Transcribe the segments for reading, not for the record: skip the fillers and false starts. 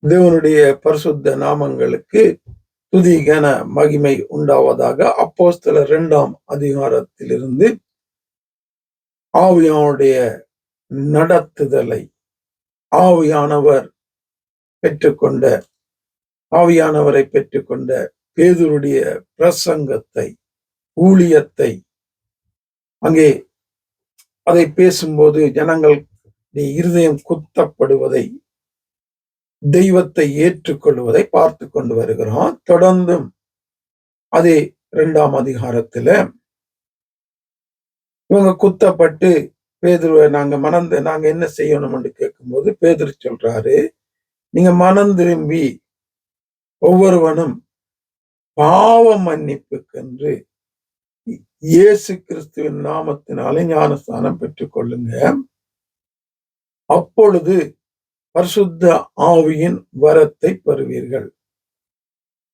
தேவனுடைய பரிசுத்த நாமங்களுக்கு துதி கன மகிமை உண்டாவதாக. அப்போஸ்தலர் 2ஆம் அதிகாரத்திலிருந்து ஆவியானுடைய நடத்துதலை ஆவியானவர் பெற்றுக்கொண்ட ஆவியானவரை பெற்றுக்கொண்ட பேதுருடைய பிரசங்கத்தை, ஊழியத்தை, அங்கே அதை பேசும்போது ஜனங்கள் இருதயம் குத்தப்படுவதை, தெய்வத்தை ஏற்றுக்கொள்வதை பார்த்து கொண்டு வருகிறோம். தொடர்ந்தும் அதே 2ஆம் அதிகாரத்துல இவங்க குத்தப்பட்டு பேதுருவை நாங்க என்ன செய்யணும் என்று கேட்கும்போது பேதுரு சொல்றாரு, நீங்க மனம் திரும்பி ஒவ்வொருவனும் பாவ மன்னிப்புக்கென்று இயேசு கிறிஸ்துவின் நாமத்தினாலே ஞானஸ்தானம் பெற்றுக் கொள்ளுங்க. அப்பொழுது பரிசுத்த ஆவியின் வரத்தை பெறுவீர்கள்.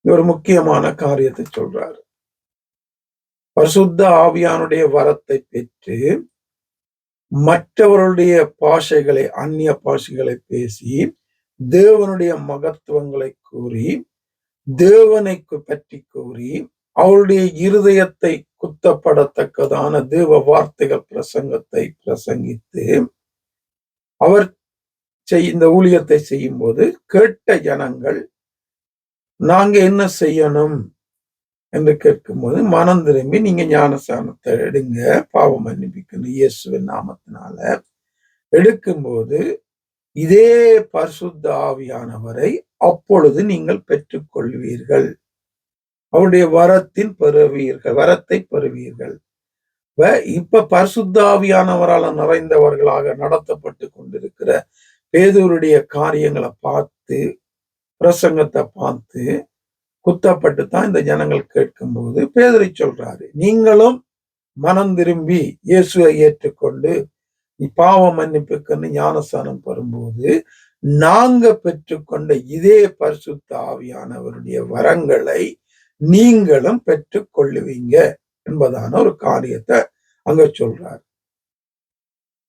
ஒரு முக்கியமான காரியத்தை சொல்றாரு. பரிசுத்த ஆவியானுடைய வரத்தை பெற்று மற்றவருடைய பாஷைகளை, அந்நிய பாஷைகளை பேசி தேவனுடைய மகத்துவங்களை கூறி, தேவனை பற்றி கூறி, அவருடைய இருதயத்தை குத்தப்படத்தக்கதான தேவ வார்த்தைகள் பிரசங்கத்தை பிரசங்கித்து அவர் இந்த ஊழியத்தை செய்யும் போது கேட்ட ஜனங்கள் நாங்க என்ன செய்யணும் என்று கேட்கும்போது மனம் திரும்பி நீங்க ஞானஸ்தானத்தை எடுங்க, பாவம் மன்னிப்புக்கணும் இயேசுவின் நாமத்தினால எடுக்கும்போது இதே பரிசுத்த ஆவியானவரை அப்பொழுது நீங்கள் பெற்றுக் கொள்வீர்கள், அவருடைய வரத்தை பெறுவீர்கள். இப்ப பரிசுத்த ஆவியானவரால் நிறைந்தவர்களாக நடத்தப்பட்டு கொண்டிருக்கிற பேதுருடைய காரியங்களை பார்த்து, பிரசங்கத்தை பார்த்து குத்தப்பட்டு தான் இந்த ஜனங்கள் கேட்கும்போது பேதுரு சொல்றாரு, நீங்களும் மனம் திரும்பி இயேசுவை ஏற்றுக்கொண்டு பாவ மன்னிப்புக்கு ஞானஸ்தானம் பெறும்போது நாங்க பெற்றுக்கொண்ட இதே பரிசுத்த ஆவியானவருடைய வரங்களை நீங்களும் பெற்றுக் கொள்ளுவீங்க என்பதான ஒரு காரியத்தை அங்க சொல்றாரு.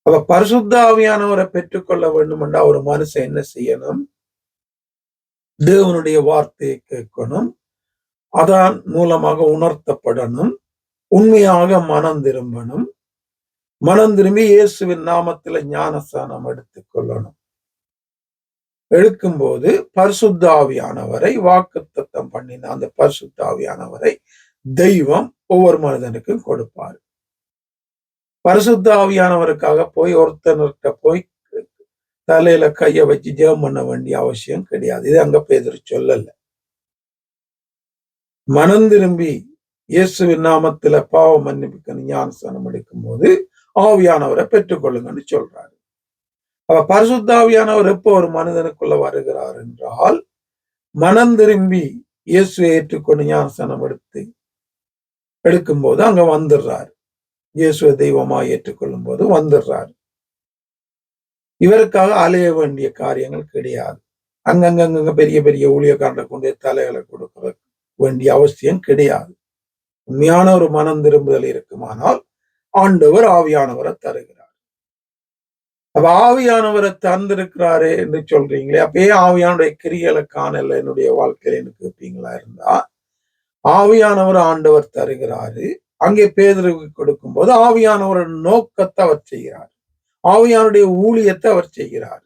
அப்ப பரிசுத்த ஆவியானவரை பெற்றுக்கொள்ள வேண்டும் என்றா ஒரு மனுஷன் என்ன செய்யணும்? தேவனுடைய வார்த்தையை கேட்கணும், அதன் மூலமாக உணர்த்தப்படணும், உண்மையாக மனம் திரும்பணும், மனம் திரும்பி இயேசுவின் நாமத்துல ஞானஸ்தானம் எடுத்துக்கொள்ளணும். எடுக்கும்போது பரிசுத்த ஆவியானவரை வாக்குத்தத்தம் பண்ணின அந்த பரிசுத்த ஆவியானவரை தெய்வம் ஒவ்வொரு மனிதனுக்கும் கொடுப்பாரு. பரிசுத்த ஆவியானவருக்காக போய் ஒருத்தனுக்கு போய் தலையில கைய வச்சு ஜெபம் பண்ண வேண்டிய அவசியம் கிடையாது. இது அங்க பேதுரு சொல்லல. மனம் திரும்பி இயேசுவின் நாமத்துல பாவ மன்னிப்புக்கு ஞானஸ்தானம் எடுக்கும் போது ஆவியானவரை பெற்றுக்கொள்ளுங்கன்னு சொல்றாரு. அப்ப பரிசுத்த ஆவியானவர் எப்போ ஒரு மனிதனுக்குள்ள வருகிறார் என்றால், மனம் திரும்பி இயேசுவை ஏற்றுக்கொண்டு ஞானஸ்தானம் எடுக்கும்போது அங்க வந்துடுறாரு. இயேசுவை தெய்வமா ஏற்றுக்கொள்ளும் போது வந்துடுறாரு. இவருக்காக அலைய வேண்டிய காரியங்கள் கிடையாது. அங்கங்க பெரிய பெரிய ஊழியக்காரனை கொண்டு தலைகளை கொடுக்க வேண்டிய அவசியம் கிடையாது. உண்மையான ஒரு மனம் திரும்புதல் இருக்குமானால் ஆண்டவர் ஆவியானவரை தருகிறார். அப்ப ஆவியானவரை தந்திருக்கிறாரு என்று சொல்றீங்களே, அப்பயே ஆவியானுடைய கிரியைகளை காணல என்னுடைய வாழ்க்கையில எனக்கு கேட்பீங்களா இருந்தா, ஆவியானவர் ஆண்டவர் தருகிறாரு. அங்கே பேதுருக்கு கொடுக்கும் போது ஆவியானவரோட நோக்கத்தை அவர் செய்கிறார், ஆவியானுடைய ஊழியத்தை அவர் செய்கிறார்.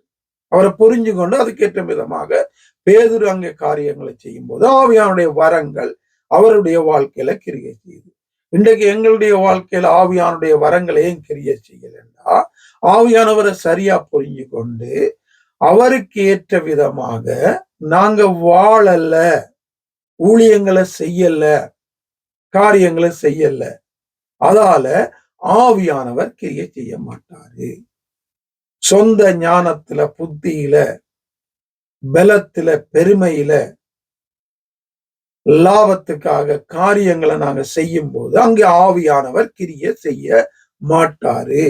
அவரை புரிஞ்சு கொண்டு அதுக்கேற்ற விதமாக பேதுரு அங்கே காரியங்களை செய்யும் போது ஆவியானுடைய வரங்கள் அவருடைய வாழ்க்கையில கிரியை செய்யுது. இன்றைக்கு எங்களுடைய வாழ்க்கையில ஆவியானுடைய வரங்களை ஏன் கிரியை செய்யலன்னா, ஆவியானவரை சரியா புரிஞ்சு கொண்டு அவருக்கு ஏற்ற விதமாக நாங்க வாழல, ஊழியங்களை செய்யல, காரியங்களை செய்யல. அதால ஆவியானவர் கிரியை செய்ய மாட்டாரு. சொந்த ஞானத்துல, புத்தியில, பலத்துல, பெருமையில, லாபத்துக்காக காரியங்களை நாங்க செய்யும் போது அங்கே ஆவியானவர் கிரியை செய்ய மாட்டாரு.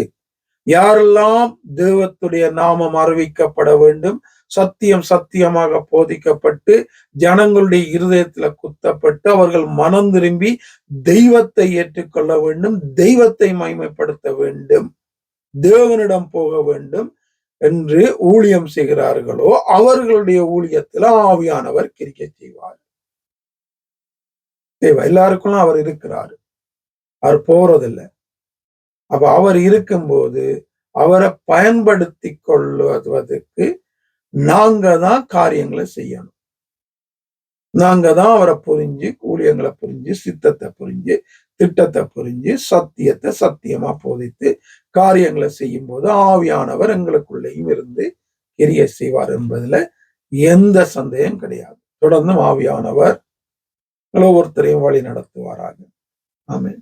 யாரெல்லாம் தெய்வத்துடைய நாமம் அறிவிக்கப்பட வேண்டும், சத்தியம் சத்தியமாக போதிக்கப்பட்டு ஜனங்களுடைய இருதயத்துல குத்தப்பட்டு அவர்கள் மனம் திரும்பி தெய்வத்தை ஏற்றுக்கொள்ள வேண்டும், தெய்வத்தை மகிமைப்படுத்த வேண்டும், தேவனிடம் போக வேண்டும், என்று ஊழியம் செய்கிறார்களோ அவர்களுடைய ஊழியத்துல ஆவியானவர் கிரியை செய்வார். எல்லாருக்கும் அவர் இருக்கிறாரு, அவர் போறதில்லை. அப்ப அவர் இருக்கும்போது அவரை பயன்படுத்தி கொள்வதற்கு நாங்க தான் காரியங்களை செய்யணும். நாங்க தான் அவரை புரிஞ்சு, ஊழியங்களை புரிஞ்சு, சித்தத்தை புரிஞ்சு, திட்டத்தை புரிஞ்சு, சத்தியத்தை சத்தியமா போதித்து காரியங்களை செய்யும் போது ஆவியானவர் எங்களுக்குள்ளேயும் இருந்து கிரியை செய்வார் என்பதுல எந்த சந்தேகம் கிடையாது. தொடர்ந்து ஆவியானவர் ஒவ்வொருத்தரையும் வழி நடத்துவாராக. ஆமென்.